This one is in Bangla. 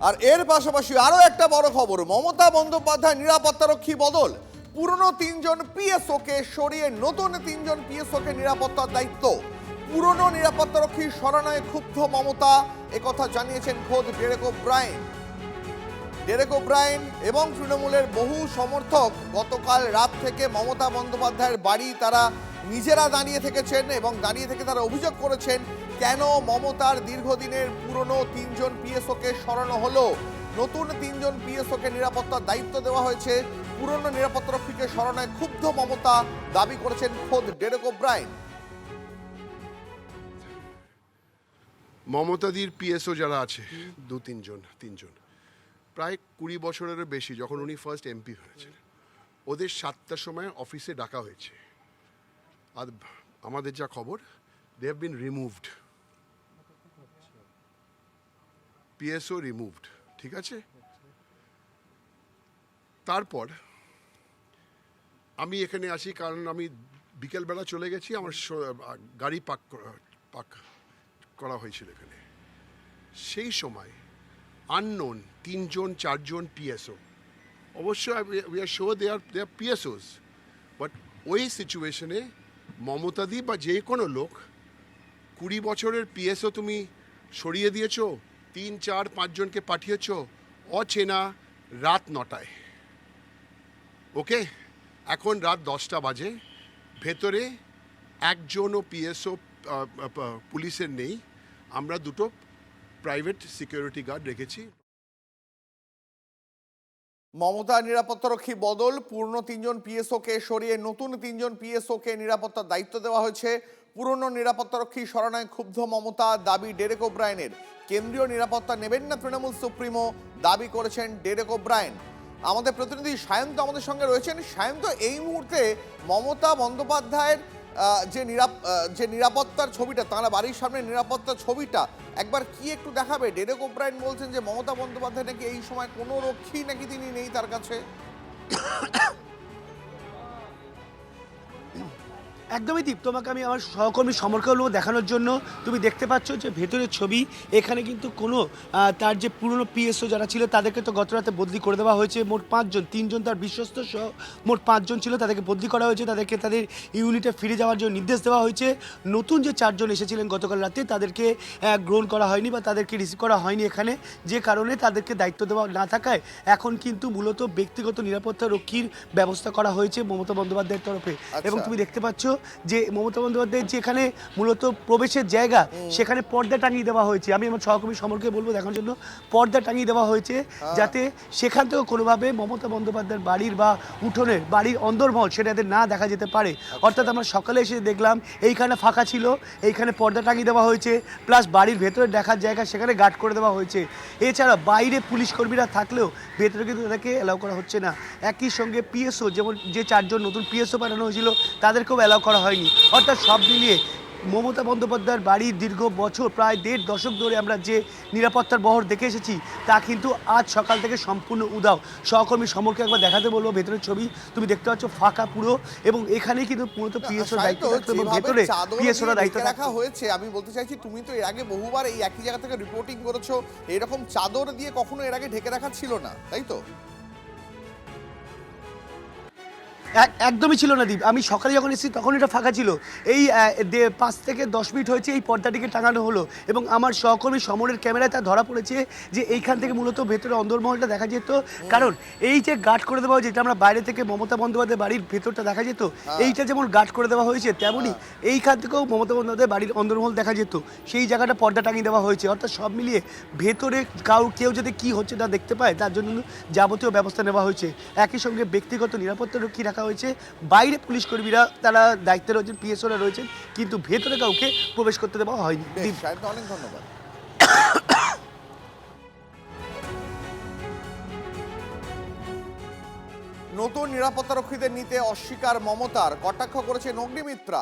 আর এর পাশাপাশি আরো একটা বড় খবর, মমতা বন্দ্যোপাধ্যায় নিরাপত্তারক্ষী বদল। পুরনো 3জন পিএসও কে সরিয়ে নতুন 3জন পিএসও কে নিরাপত্তার দায়িত্ব। পুরনো নিরাপত্তারক্ষী সরানোয় ক্ষুব্ধ মমতা, একথা জানিয়েছেন খোদ ডেরেক ওব্রায়েন এবং তৃণমূলের বহু সমর্থক। গতকাল রাত থেকে মমতা বন্দ্যোপাধ্যায়ের বাড়ি তারা নিজেরা দাঁড়িয়ে থেকেছেন এবং দাঁড়িয়ে থেকে তারা অভিযোগ করেছেন কেন মমতার দীর্ঘদিনের পুরনো 3জন পিএসও কে সরানো হলো। নতুন 3জন পিএসও কে নিরাপত্তার দায়িত্ব দেওয়া হয়েছে। পুরনো নিরাপত্তারক্ষীকে সরানোয় ক্ষুব্ধ মমতা, দাবি করেছেন খোদ ডেরেক ওব্রায়েন। মমতাদির পিএসও যারা আছে তিনজন প্রায় 20 বছরেরও বেশি, যখন উনি ফার্স্ট এমপি হয়েছেন ওদের 7টার সময় অফিসে ডাকা হয়েছে। আর আমাদের যা খবর, they have been removed, PSO removed, ঠিক আছে। তারপর আমি এখানে আসি কারণ আমি বিকেলবেলা চলে গেছি, আমার গাড়ি পাক করা হয়েছিল এখানে। সেই সময় আননোন 3-4জন পিএসও, অবশ্যই we are sure they are PSOs, but ওই সিচুয়েশনে মমতাদি বা যে কোনো লোক 20 বছরের পিএসও তুমি সরিয়ে দিয়েছো, 3-4-5 জনকে পাঠিয়েছো অচেনা রাত 9টায়। ওকে, এখন রাত 10টা বাজে, ভেতরে একজনও পিএসও পুলিশের নেই। আমরা দুটো প্রাইভেট সিকিউরিটি গার্ড রেখেছি। মমতার নিরাপত্তারক্ষী বদল, পুরনো 3জন পিএসও কে সরিয়ে নতুন 3জন পিএসও কে নিরাপত্তার দায়িত্ব দেওয়া হয়েছে। পুরনো নিরাপত্তারক্ষী সরানোয় ক্ষুব্ধ মমতা, দাবি ডেরেক ওব্রায়েনের। কেন্দ্রীয় নিরাপত্তা নেবেন না তৃণমূল সুপ্রিমো, দাবি করেছেন ডেরেক ওব্রায়েন। আমাদের প্রতিনিধি সায়ন্ত আমাদের সঙ্গে রয়েছেন। সায়ন্ত, এই মুহূর্তে মমতা বন্দ্যোপাধ্যায়ের যে নিরাপত্তার ছবিটা, তাঁরা বাড়ির সামনে নিরাপত্তার ছবিটা একবার কি একটু দেখাবে? ডেরেক ওব্রায়েন বলছেন যে মমতা বন্দ্যোপাধ্যায় নাকি এই সময় কোনো রক্ষী নাকি তিনি নেই তার কাছে। একদমই দীপ, তোমাকে আমি আমার সহকর্মী সমরকগুলো দেখানোর জন্য, তুমি দেখতে পাচ্ছ যে ভেতরের ছবি। এখানে কিন্তু কোনো তার যে পুরনো পিএসও যারা ছিল তাদেরকে তো গতরাতে বদলি করে দেওয়া হয়েছে। মোট 5জন, 3জন তার বিশ্বস্ত সহ মোট 5জন ছিল, তাদেরকে বদলি করা হয়েছে। তাদেরকে তাদের ইউনিটে ফিরে যাওয়ার জন্য নির্দেশ দেওয়া হয়েছে। নতুন যে 4জন এসেছিলেন গতকাল রাতে, তাদেরকে গ্রহণ করা হয়নি বা তাদেরকে রিসিভ করা হয়নি এখানে, যে কারণে তাদেরকে দায়িত্ব দেওয়া না থাকায় এখন কিন্তু মূলত ব্যক্তিগত নিরাপত্তা রক্ষীর ব্যবস্থা করা হয়েছে মমতা বন্দ্যোপাধ্যায়ের তরফে। এবং তুমি দেখতে পাচ্ছ যে মমতা বন্দ্যোপাধ্যায়ের যেখানে মূলত প্রবেশের জায়গা, সেখানে পর্দা টাঙিয়ে দেওয়া হয়েছে। আমি আমার সহকর্মী সমরকে বলবো দেখার জন্য, পর্দা টাঙিয়ে দেওয়া হয়েছে যাতে সেখান থেকেও কোনোভাবে মমতা বন্দ্যোপাধ্যায়ের বাড়ির বা উঠোনের বাড়ির অন্দরমহল সেটা যাতে না দেখা যেতে পারে। অর্থাৎ আমরা সকালে এসে দেখলাম এইখানে ফাঁকা ছিল, এইখানে পর্দা টাঙিয়ে দেওয়া হয়েছে, প্লাস বাড়ির ভেতরে দেখার জায়গা সেখানে গার্ড করে দেওয়া হয়েছে। এছাড়া বাইরে পুলিশ কর্মীরা থাকলেও ভেতরে কিন্তু তাদেরকে অ্যালাউ করা হচ্ছে না। একই সঙ্গে পিএসও, যেমন যে 4জন নতুন পিএসও পাঠানো হয়েছিল তাদেরকেও অ্যালাউ করা হয়নি। অর্থাৎ সব মিলিয়ে মমতা বন্দ্যোপাধ্যায়ের বাড়ির দীর্ঘ বছর, প্রায় 1.5 দশক ধরে আমরা যে নিরাপত্তার বহর দেখে এসেছি তা কিন্তু আজ সকাল থেকে সম্পূর্ণ উধাও। সহকর্মী সমরকে একবার দেখাতে বলবো ভেতরের ছবি। তুমি দেখতে পাচ্ছ ফাঁকা পুরো, এবং এখানেই কিন্তু মূলত পিএসও দায়িত্ব থাকতো এবং ভেতরে পিএসওরা দায়িত্ব রাখা হয়েছে। আমি বলতে চাইছি, তুমি তো এর আগে বহুবার এই একই জায়গা থেকে রিপোর্টিং করেছো, এরকম চাদর দিয়ে কখনো এর আগে ঢেকে রাখা ছিল না, তাই তো? একদমই ছিল না দীপ। আমি সকালে যখন এসেছি তখন এটা ফাঁকা ছিল। এই 5 থেকে 10 মিনিট হয়েছে এই পর্দাটিকে টাঙানো হলো, এবং আমার সহকর্মী সমরের ক্যামেরায় তা ধরা পড়েছে যে এইখান থেকে মূলত ভেতরে অন্দরমহলটা দেখা যেত। কারণ এই যে গার্ড করে দেওয়া হয়েছে, যেটা আমরা বাইরে থেকে মমতা বন্দ্যোপাধ্যায় বাড়ির ভেতরটা দেখা যেত, এইটা যেমন গার্ড করে দেওয়া হয়েছে, তেমনই এইখান থেকেও মমতা বন্দ্যোপাধ্যায় বাড়ির অন্দরমহল দেখা যেত, সেই জায়গাটা পর্দা টাঙিয়ে দেওয়া হয়েছে। অর্থাৎ সব মিলিয়ে ভেতরে কেউ যাতে কী হচ্ছে তা দেখতে পায়, তার জন্য যাবতীয় ব্যবস্থা নেওয়া হয়েছে। একই সঙ্গে ব্যক্তিগত নিরাপত্তারক্ষী রাখা হয়েছে, বাইরে পুলিশ কর্মীরা তারা দায়িত্বে রয়েছেন, পিএসওরা রয়েছেন, কিন্তু ভেতরে কাউকে প্রবেশ করতে দেওয়া হয়নি। অনেক ধন্যবাদ। নতুন নিরাপত্তারক্ষীদের নিতে অস্বীকার মমতার, কটাক্ষ করেছেন অগ্নিমিত্রা।